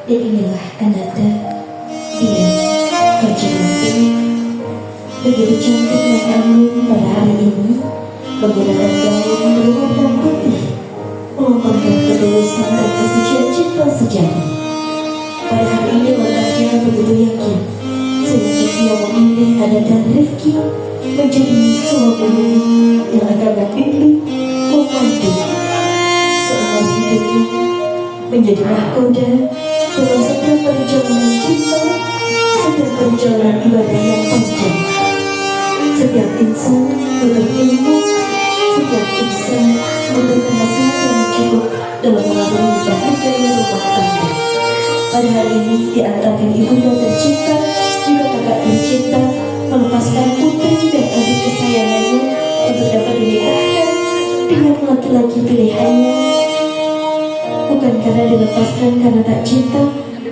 Dan inilah ananda dia Fajrianti. Begitu cantik dan anggun pada hari ini, menggunakan gaun berwarna putih, melambangkan ketulusan dan kesucian cinta sejati. Pada hari ini langkahnya begitu yakin, sehingga dia memilih Ananda Rifki menjadi suami yang akan membimbing, memandu seumur hidupnya, menjadi mahkoda dalam setiap perjalanan cinta, setiap perjalanan ibadah yang panjang. Setiap insan butuh ilmu, setiap insan butuh nasihat yang cukup dalam mengarungi bahagia rumah tangga. Pada hari ini diantarkan ibunda tercinta juga kakak tercinta melepaskan putri dan adik kesayangannya untuk dapat dinikahkan dengan laki-laki pilihannya. Bukan karena dilepaskan karena tak cinta,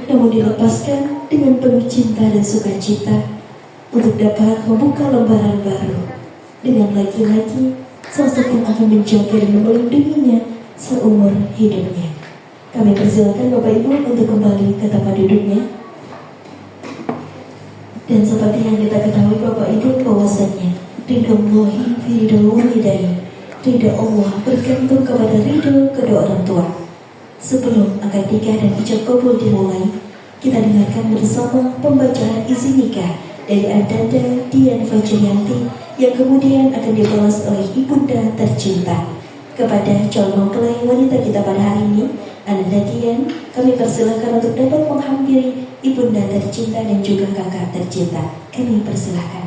namun dilepaskan dengan penuh cinta dan sukacita untuk dapat membuka lembaran baru dengan laki-laki sosok yang akan menjaga dan melindunginya seumur hidupnya. Kami persilakan Bapak Ibu untuk kembali ke tempat duduknya. Dan seperti yang kita ketahui Bapak Ibu bahwasannya ridhollahi fi ridhol walidain, ridho Allah bergantung kepada ridho kedua orang tua. Sebelum akad nikah dan ijab kabul dimulai, kita dengarkan bersama pembacaan izin nikah dari Ananda Dian Fajrianti yang kemudian akan dibalas oleh ibunda tercinta. Kepada calon mempelai wanita kita pada hari ini, Ananda Dian, kami persilahkan untuk dapat menghampiri ibunda tercinta dan juga kakak tercinta. Kami persilahkan.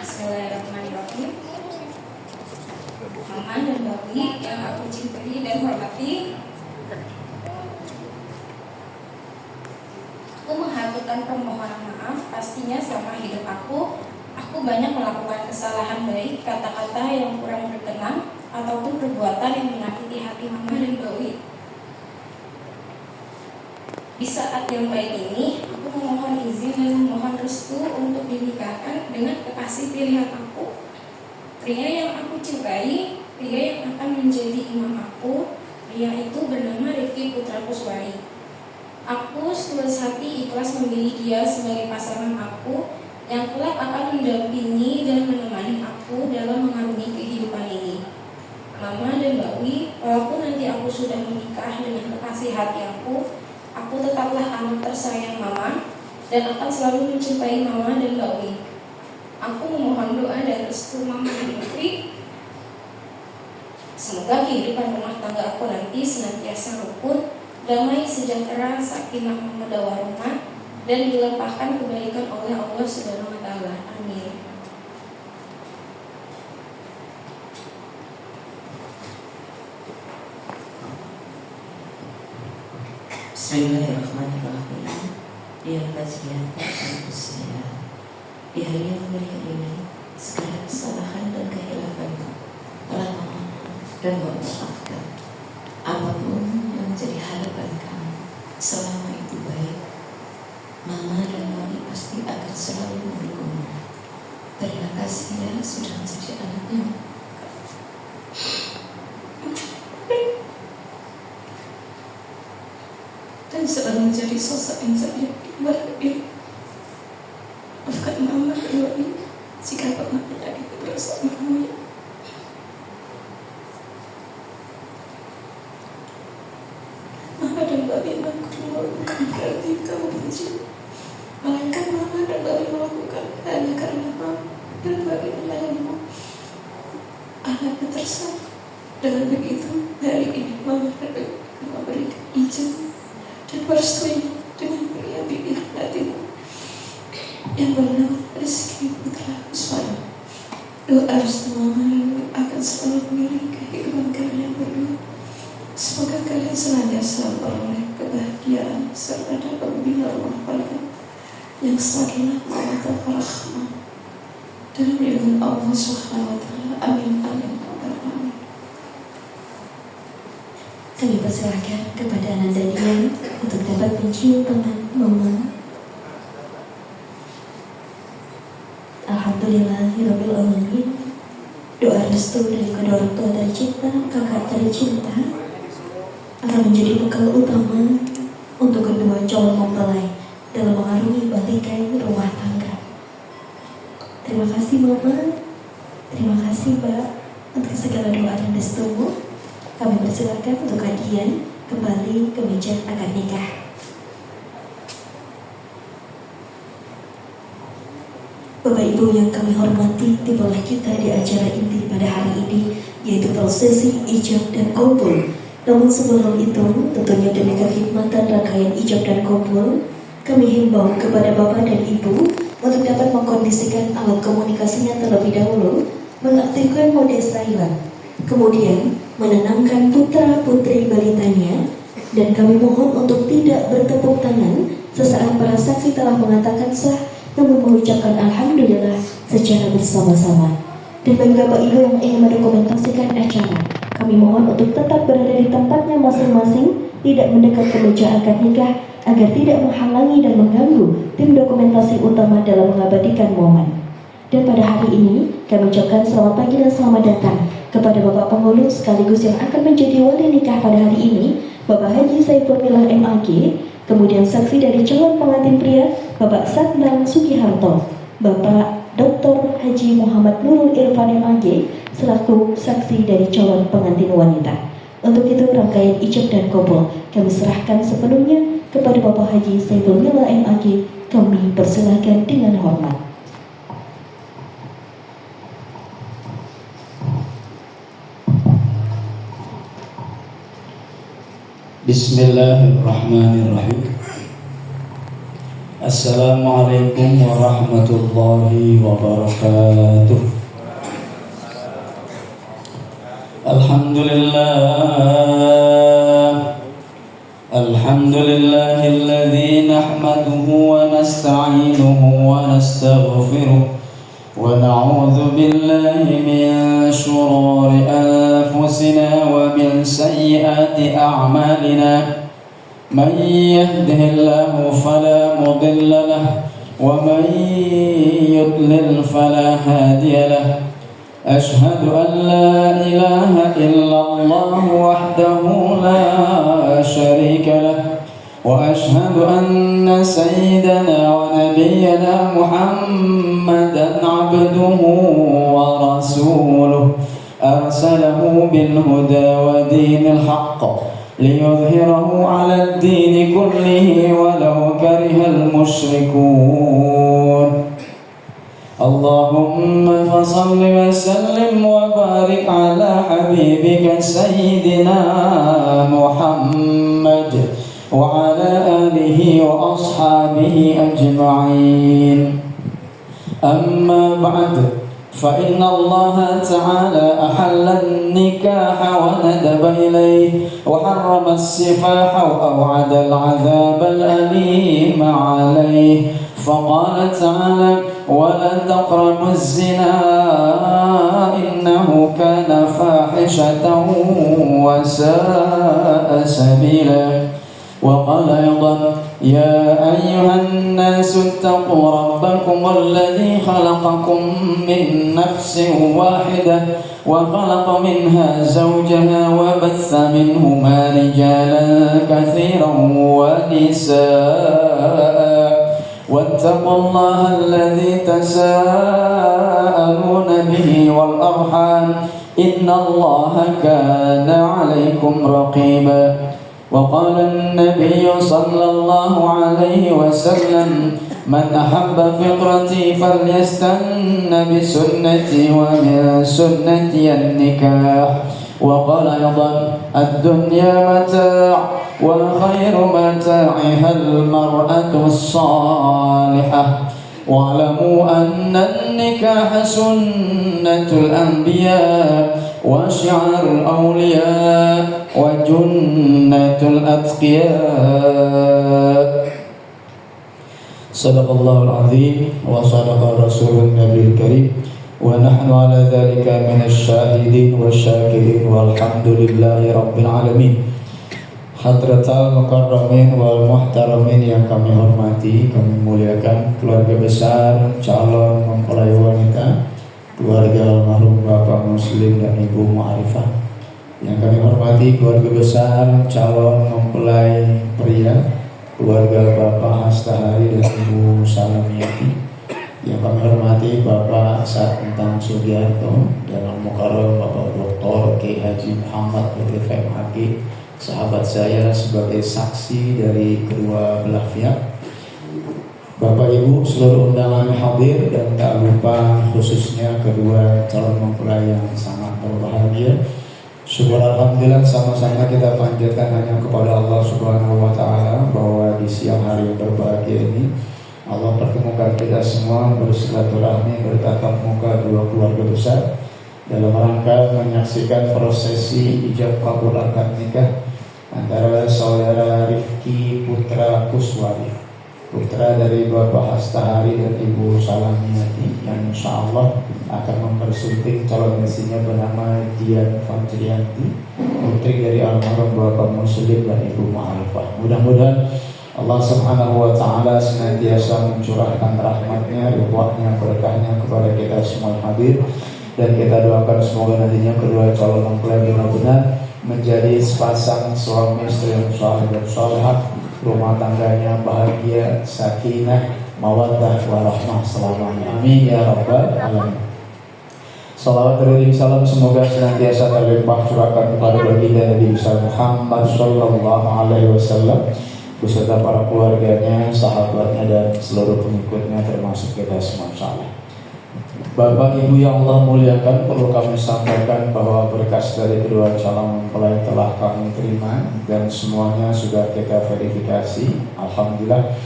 Bismillahirrahmanirrahim. Mama dan Babi yang aku cintai dan hormati, aku mengaturkan permohonan maaf. Pastinya selama hidup aku banyak melakukan kesalahan baik, kata-kata yang kurang berkenan, ataupun perbuatan yang menyakiti hati Mama dan Babi. Di saat yang baik ini, aku memohon izin dan memohon restu untuk dinikahkan dengan kekasih pilihan aku, pria yang aku cintai, pria yang akan menjadi imam aku. Pria itu bernama Rifki Putra Kuswari. Aku setulus hati ikhlas memilih dia sebagai pasangan aku yang kelak akan mendampingi dan menemani aku dalam mengarungi kehidupan ini. Mama dan Bawi, walaupun nanti aku sudah menikah dengan kekasih hati aku tetaplah anak tersayang Mama dan akan selalu mencintai Mama dan Bawi. Aku memohon doa dan restu Mama dan Bawi. Semoga kehidupan rumah tangga aku nanti senantiasa rukun, damai, sejahtera, sakinah, mawaddah warahmah, dan dilimpahkan kebaikan oleh Allah Subhanahu wa taala. Amin. Bismillahirrahmanirrahim. Dian Fajrianti kampus saya. Di hari yang mulia ini, segala kesalahan dan kehilafan telah mohon dan memaafkan. Apapun yang menjadi harapan kamu, selama itu baik, Mama dan Mami pasti akan selalu mendukungmu. Terima kasih ya sudah menjadi anaknya. Dan selalu menjadi sosok yang saya berhargai. Maafkan Mama dan Mami jika pernah menyakiti perasaan kamu. Mama dan Mami melakukan berarti kamu benci, melainkan Mama dan Mami melakukan hanya karena Mama dan Mami melayanimu. Anaknya tersayang. Dengan begitu, hari ini Mama dan Mami memberikan izin dan merestui dengan pria pilihan hatimu yang bernama Rizky Putra Kuswari. Doa restu Mama dan akan selalu mengiringi kehidupan kalian berdua. Semoga kalian senantiasa memperoleh kebahagiaan serta dapat membina rumah tangga yang sakinah mawaddah warahmah dalam lindungan Allah Subhanahu wa taala. Amin amin amin. Kami persilahkan kepada Ananda Dian untuk dapat mencium tangan Mama. Alhamdulillahirabbil alamin. Doa restu dari kedua orang tua tercinta, kakak tercinta akan menjadi bekal utama untuk kedua calon mempelai dalam mengarungi balikai rumah tangga. Terima kasih Mama, terima kasih Mbak untuk segala doa dan restumu. Kami persilakan untuk hadiah kembali ke meja akad nikah. Bapak Ibu yang kami hormati, tibalah kita di acara inti pada hari ini, yaitu prosesi ijab dan qabul. Namun sebelum itu, tentunya demi kekhidmatan rangkaian ijab dan qabul, kami himbau kepada Bapak dan Ibu untuk dapat mengkondisikan alat komunikasinya terlebih dahulu, mengaktifkan mode silent, kemudian menenangkan putra-putri balitanya, dan kami mohon untuk tidak bertepuk tangan sesaat para saksi telah mengatakan sah, namun mengucapkan Alhamdulillah secara bersama-sama. Dan bagi Bapak Ibu yang ingin mendokumentasikan acara, kami mohon untuk tetap berada di tempatnya masing-masing, tidak mendekat ke meja akad nikah, agar tidak menghalangi dan mengganggu tim dokumentasi utama dalam mengabadikan momen. Dan pada hari ini, kami ucapkan selamat pagi dan selamat datang kepada Bapak Penghulu sekaligus yang akan menjadi wali nikah pada hari ini, Bapak Haji Saiful Milah MAG, kemudian saksi dari calon pengantin pria, Bapak Satbang Sugiharto, Bapak Dr. Haji Muhammad Nurul Irfan MAG, selaku saksi dari calon pengantin wanita. Untuk itu rangkaian ijab dan qabul kami serahkan sepenuhnya kepada Bapak Haji Saiful Milah MAG. Kami persilahkan dengan hormat. Bismillahirrahmanirrahim. Assalamualaikum warahmatullahi wabarakatuh. Alhamdulillahilladzi nahmaduhu wa nasta'inuhu wa nastaghfiruh wa na'udzu billahi min shururi anfusina wa min sayyiati a'malina. Man yahdihillahu fala mudilla lahu wa man yudlil fala hadiya lahu. Ashhadu an la ilaha illallah wahdahu la sharika lahu wa ashhadu anna sayyidana wa nabiyyana Muhammadan abduhu wa rasuluh arsalahu bil huda wa dinil haqq liyudhhirahu 'ala ad-din kullihi walau karihal musyrikun. Allahumma fasalli wa sallim wa barik ala habibika sayyidina Muhammad wa ala alihi wa ashabihi ajma'in. Amma ba'd, fa inna Allah ta'ala ahalla an-nikaha wa nadaba ilayhi wa harrama as-sifaha wa aw'ada al-'adhab al-alim 'alayhi. فقال تعالى ولا تقربوا الزنا إنه كان فاحشة وساء سبيلا. وقال أيضا يا أيها الناس اتقوا ربكم الذي خلقكم من نفس واحدة وخلق منها زوجها وبث منهما رجالا كثيرا ونساء واتقوا الله الذي تساءلون به والأرحام إن الله كان عليكم رقيبا. وقال النبي صلى الله عليه وسلم من أحب فطرتي فليستن بسنتي ومن سنتي النكاح. وقال أيضا الدنيا متاع وخير متاعها المرأة الصالحة. واعلموا أن النكاح سنة الأنبياء وشعار الأولياء وجنة الأتقياء. Sadaqallahul azim wa sadaqa rasulun nabiyil karim wa nahnu ala dhalika minasy syahidin wasyakirin walhamdulillahi rabbil alamin. Hadratal mukarramin wal muhtaramin yang kami hormati, kami muliakan keluarga besar calon mempelai wanita, keluarga almarhum Bapak Muslim dan Ibu Ma'rifah. Yang kami hormati keluarga besar calon mempelai pria, keluarga Bapak Hastahari dan Ibu Salamiati. Yang kami hormati Bapak Satentang Sugiarto dan Al-Mukarram Bapak Dr. K. Haji Muhammad Lutfi FMHG, sahabat saya sebagai saksi dari kedua belah pihak. Bapak Ibu seluruh undangan hadir dan tak lupa khususnya kedua calon mempelai yang sangat berbahagia. Syukur alhamdulillah sama-sama kita panjatkan hanya kepada Allah Subhanahu wa taala bahwa di siang hari yang berbahagia ini Allah pertemukan kita semua bersilaturahmi bertatap muka dua keluarga besar dalam rangka menyaksikan prosesi ijab kabul akad nikah antara saudara Rifki putra Kuswari, putra dari Bapak Hastahari dan Ibu Salamiati, yang insya Allah akan mempersunting calon mesinya bernama Dian Fajrianti, putri dari almarhum Bapak Muslim dan Ibu Ma'rifah. Mudah-mudahan Allah Subhanahu wa taala senantiasa mencurahkan rahmatnya, ridhonya, berkahnya kepada kita semua hadir, dan kita doakan semoga nantinya kedua calon mempelai benar-benar menjadi sepasang suami istri yang saleh dan salehah, rumah tangganya bahagia, sakinah, mawaddah warahmah selamanya. Amin ya rabbal alamin. Salawat dan salam semoga senantiasa terlimpah curahkan kepada baginda Nabi besar Muhammad sallallahu alaihi wasallam beserta para keluarganya, sahabatnya dan seluruh pengikutnya termasuk kita semua insyaallah. Bapak Ibu yang Allah muliakan, perlu kami sampaikan bahwa berkas dari kedua calon mempelai telah kami terima dan semuanya sudah kita verifikasi. Alhamdulillah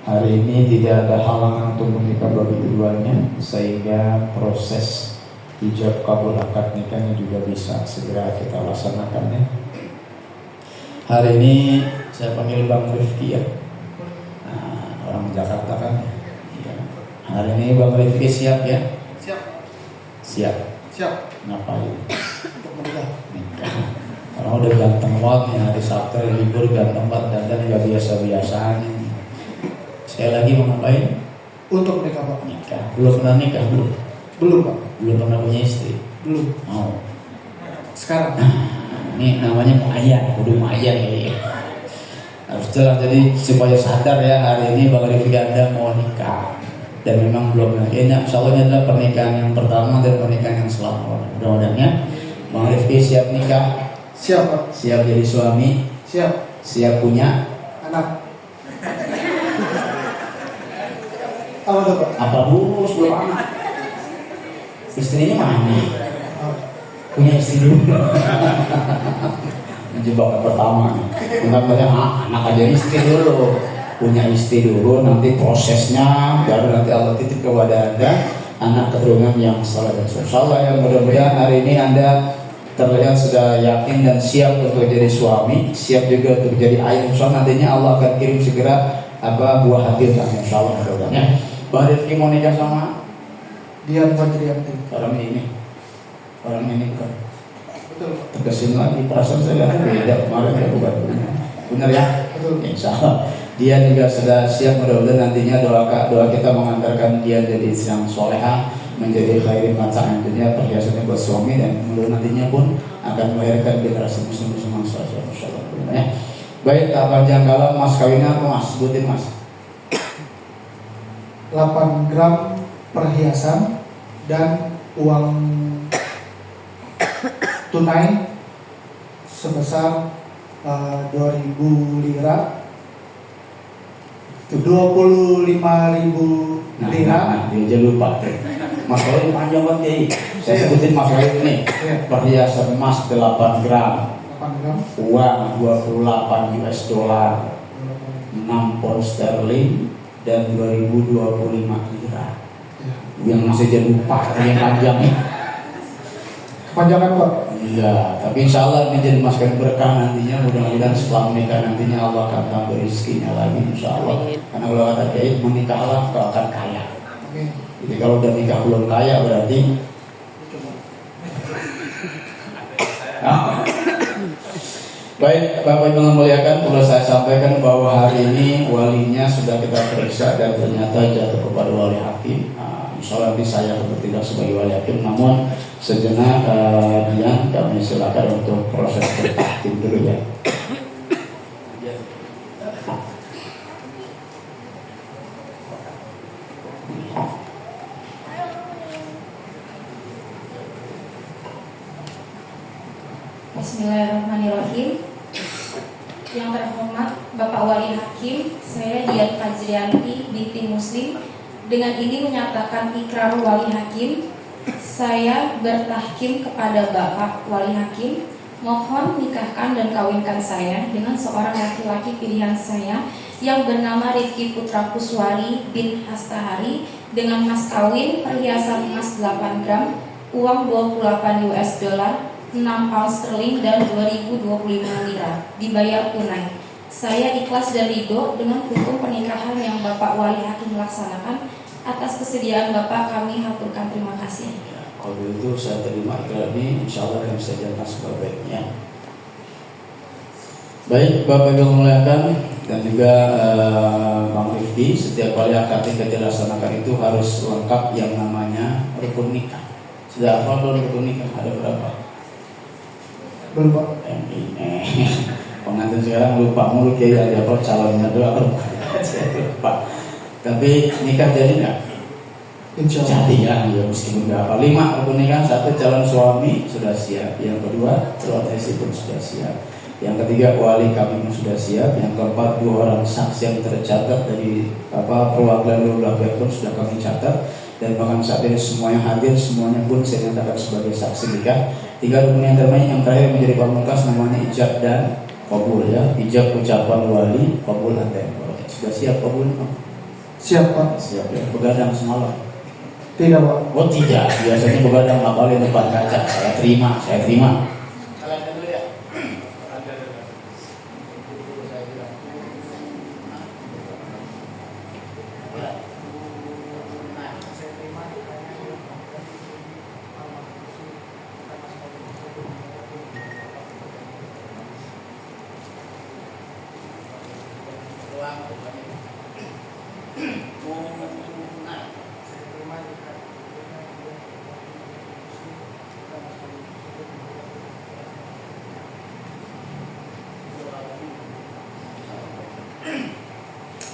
hari ini tidak ada halangan untuk menikah bagi keduanya, sehingga proses ijab kabul akad nikahnya juga bisa segera kita laksanakannya. Hari ini saya panggil Bang Rifki ya, orang Jakarta kan ya. Hari ini Bang Rifki siap ya? Siap. Ngapain? Untuk menikah. Karena udah ganteng banget nih, hari Sabtu libur ganteng banget dan gak biasa-biasanya. Sekali lagi mau ngapain? Untuk menikah Pak. Nikah. Belum pernah nikah belum? Belum Pak. Belum pernah punya istri? Belum. Mau. Sekarang. Ini namanya muayyan, udah muayyan ya. Harus jelas, jadi supaya sadar ya, hari ini Bang Rifki Anda mau nikah dan memang belum lagi. Ini insya Allah ini adalah pernikahan yang pertama dan pernikahan yang selama. Mudah-mudahan ya Bang Rifki siap nikah, Siap Pak. siap jadi suami, siap punya Anak. Apa tuh Pak? apa dulu sebelum anak. Istrinya mana? Punya istri dulu. Menjebak yang pertama nih. Mudah-mudahan anak aja istri dulu. Punya istri dulu, nanti prosesnya baru nanti Allah titip kepada Anda anak keturunan yang saleh dan saleh. Yang mudah-mudahan hari ini Anda terlihat sudah yakin dan siap untuk jadi suami, siap juga untuk jadi ayah. Insyaallah nantinya Allah akan kirim segera buah hati untuk insyaallah mudah-mudahan. Bang Rifki mau nikah sama Dian Fajrianti. orang ini kan Betul Pak. tegasin lagi, perasaan saya beda kemarin ya bukan benar ya. Betul. Insyaallah dia juga sudah siap, mudah-mudahan nantinya doa kita mengantarkan dia jadi istri yang solehah, menjadi khairin mata nantinya perhiasannya buat suami, dan mudah nantinya pun akan melahirkan generasi muslim insyaallah. Ya. Baik, tak panjang kala, mas kawinnya apa mas? Sebutin mas. 8 gram perhiasan dan uang tunai sebesar 2.000 lira, 25.000 lira. Dia aja lupa. Mas kawin panjang banget jadi. Saya sebutin mas kawin ini. Perhiasan emas 8 gram. 8 gram. Uang 28 US dollar, 6 pound sterling dan 2025 lira. Ya. Yang masih jadi lupa yang panjang ya. Kepanjangan Pak. Alhamdulillah. Tapi insya Allah ini jadi masukkan berkah nantinya. Mudah-mudahan setelah menikah nantinya Allah akan tambah rezekinya lagi insya Allah. Karena kalau kata Kiai menikahlah kau akan kaya. Jadi kalau udah nikah belum kaya berarti Baik, Bapak Ibu yang muliakan, perlu saya sampaikan bahwa hari ini walinya sudah kita periksa dan ternyata jatuh kepada wali hakim. Insya Allah nanti saya bertindak sebagai wali hakim, namun sejenak Dian kami silakan untuk proses bertahkim dulu ya. Bismillahirrahmanirrahim. Yang terhormat Bapak Wali Hakim, saya Dian Fajrianti binti Muslim dengan ini menyatakan ikrar Wali Hakim. Saya bertahkim kepada Bapak Wali Hakim, mohon nikahkan dan kawinkan saya dengan seorang laki-laki pilihan saya yang bernama Rifki Putra Kuswari bin Hastahari dengan mas kawin perhiasan emas 8 gram, uang 28 US dollar, 6 pound sterling dan 2025 lira dibayar tunai. Saya ikhlas dan ridho dengan hukum pernikahan yang Bapak Wali Hakim laksanakan. Atas kesediaan Bapak kami haturkan terima kasih. Kalau begitu saya terima ikrar ini, insya Allah kami bisa jalankan sebaik-baiknya. Baik, Bapak Ibu memuliakan dan juga Bang Rifki, setiap kali akad nikah dilaksanakan itu harus lengkap yang namanya rukun nikah. Sudah hafal belum rukun nikah? Ada berapa? Belum Pak. Pengantin sekarang lupa mulu kayak ada apa calonnya doang lupa. Tapi nikah jadi nggak? Insya Allah. Jadi ya meskipun nggak apa. 5 rukun nikah, 1 calon suami sudah siap, yang kedua calon istri pun sudah siap, yang ketiga wali kami pun sudah siap, yang keempat 2 orang saksi yang tercatat dari perwakilan kedua pihak pun sudah kami catat, dan bahkan saat ini semua yang hadir semuanya pun saya nyatakan sebagai saksi nikah. 3 rukun yang terbaik yang terakhir menjadi pamungkas namanya ijab dan qabul ya. Ijab ucapan wali, qabul ada yang sudah siap qabul? Siap Pak. Siap ya. Begadang semalam? Tidak Pak. Oh tidak, biasanya begadang ngapalin depan kaca. Saya terima. Kalian dulu ya.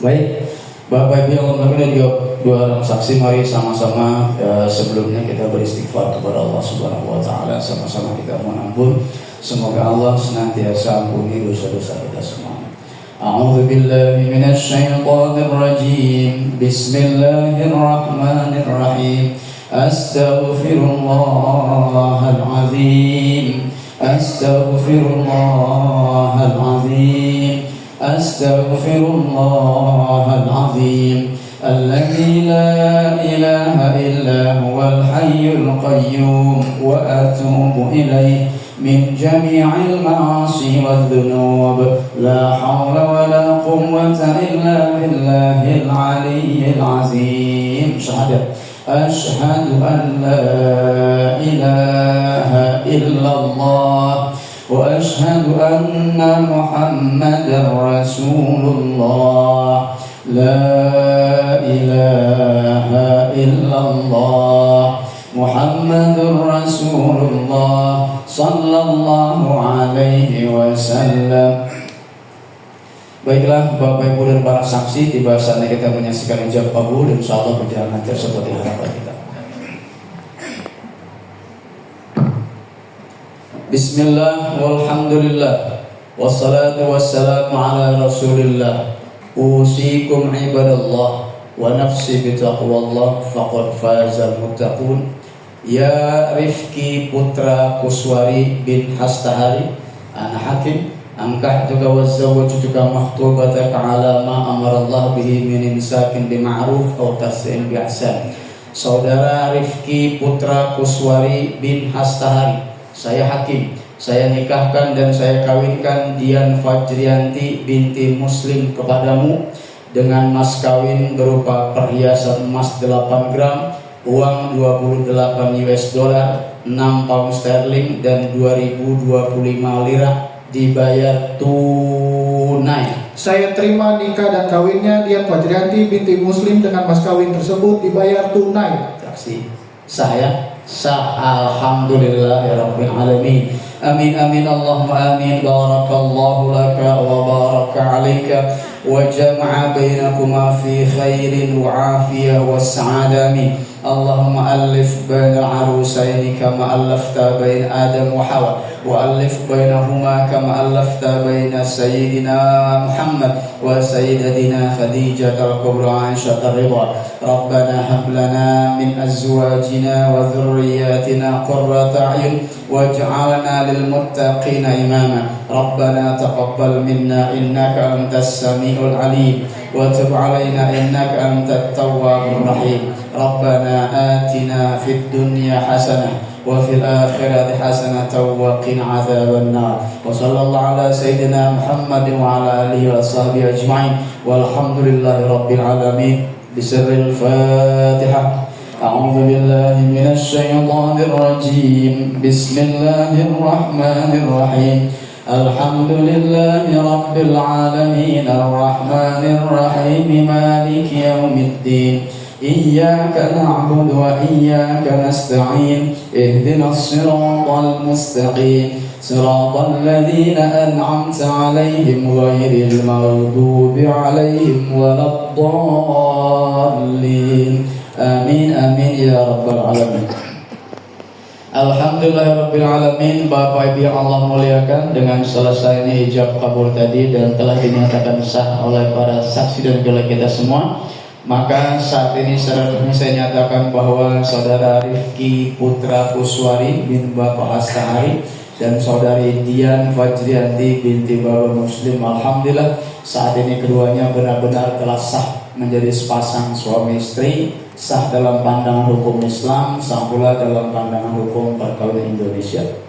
Baik, Bapak Ibu yang hormati juga 2 orang saksi, mari sama-sama sebelumnya kita beristighfar kepada Allah Subhanahu wa taala, sama-sama kita mohon ampun. Semoga Allah senantiasa ampuni dosa-dosa kita semua. A'udzu billahi minasy syaithanir rajim. Bismillahirrahmanirrahim. Astaghfirullahal azim. Astaghfirullahal azim. Astaghfirullahal azim. Alladzi la ilaha illa huwal hayyul qayyum wa atubu ilaihi min jami'il ma'asi wadh-dhunub. La haula wa la quwwata illa billahil aliyyil azim. Syahadat asyhadu an la ilaha illallah wa asyhadu anna Muhammadar Rasulullah. La ilaha illallah Muhammadur Rasulullah sallallahu alaihi wasallam. Baiklah Bapak Ibu dan para saksi, tiba saatnya kita menyaksikan ijab kabul dan insyaallah berjalan lancar seperti harapan kita. Bismillah walhamdulillah wassalatu wassalamu ala Rasulillah. Usikum ibadallah wa nafsi bitaqwallah faqad fazal muttaqun. Ya Rifki Putra Kuswari bin Hastahari, ana hakim angkahtuka wa zawwajtuka makhtubataka ala ma amarallah bihi min imsakin bima'ruf aw tasrin bi ihsan. Saudara Rifki Putra Kuswari bin Hastahari, Saya Hakim, saya nikahkan dan saya kawinkan Dian Fajrianti binti Muslim kepadamu dengan mas kawin berupa perhiasan emas 8 gram, uang 28 US dollar, 6 pound sterling dan 2025 lira dibayar tunai. Saya terima nikah dan kawinnya Dian Fajrianti binti Muslim dengan mas kawin tersebut dibayar tunai. Saksi saya sah. Alhamdulillahirabbil alamin. Amin amin Allahumma amin. Barakallahu laka wa baraka alaika wa jama'a bainakuma fi khairin wa afiyah wa sa'adah. Amin. Allahumma alif baina arusaini kama alafta bain Adam wa Hawa wa alif bainahuma kama alafta baina sayyidina Muhammad wa sayyidatina Khadijah al-Kubra Aisyah ar-Ridha. Rabbana hab lana min azwajina wa dhurriyyatina qurrata a'yun waj'alna lil muttaqina imama. Rabbana taqabbal minna innaka antas samiul alim wa tub 'alaina innaka antat tawwabur rahim. Rabbana atina fid dunya hasanah wa fil akhirati hasanah wa qina adzaban nar. Wa sallallahu ala sayyidina Muhammadin wa ala alihi wa sahbihi ajma'in. Walhamdulillahi rabbil alamin. Bisirril Fatihah. A'udzu billahi minasy syaithanir rajim. Bismillahir rahmanir rahim. Alhamdulillahi rabbil alamin arrahmanir rahim maliki yaumiddin. Iyyaka na'budu wa iyyaka nasta'in. Ihdinas siratal mustaqim. Siratal ladzina an'amta 'alaihim ghairil maghdubi 'alaihim waladdallin. Amin amin ya rabbal alamin. Alhamdulillahirabbil alamin. Bapak Ibu yang Allah muliakan, dengan selesainya ijab kabul tadi dan telah dinyatakan sah oleh para saksi dan gila kita semua, maka saat ini secara resmi saya nyatakan bahwa saudara Rifki Putra Kuswari bin Bapak Astahari dan saudari Dian Fajrianti binti Bapak Muslim, alhamdulillah saat ini keduanya benar-benar telah sah menjadi sepasang suami istri, sah dalam pandangan hukum Islam, sah pula dalam pandangan hukum perkawinan Indonesia.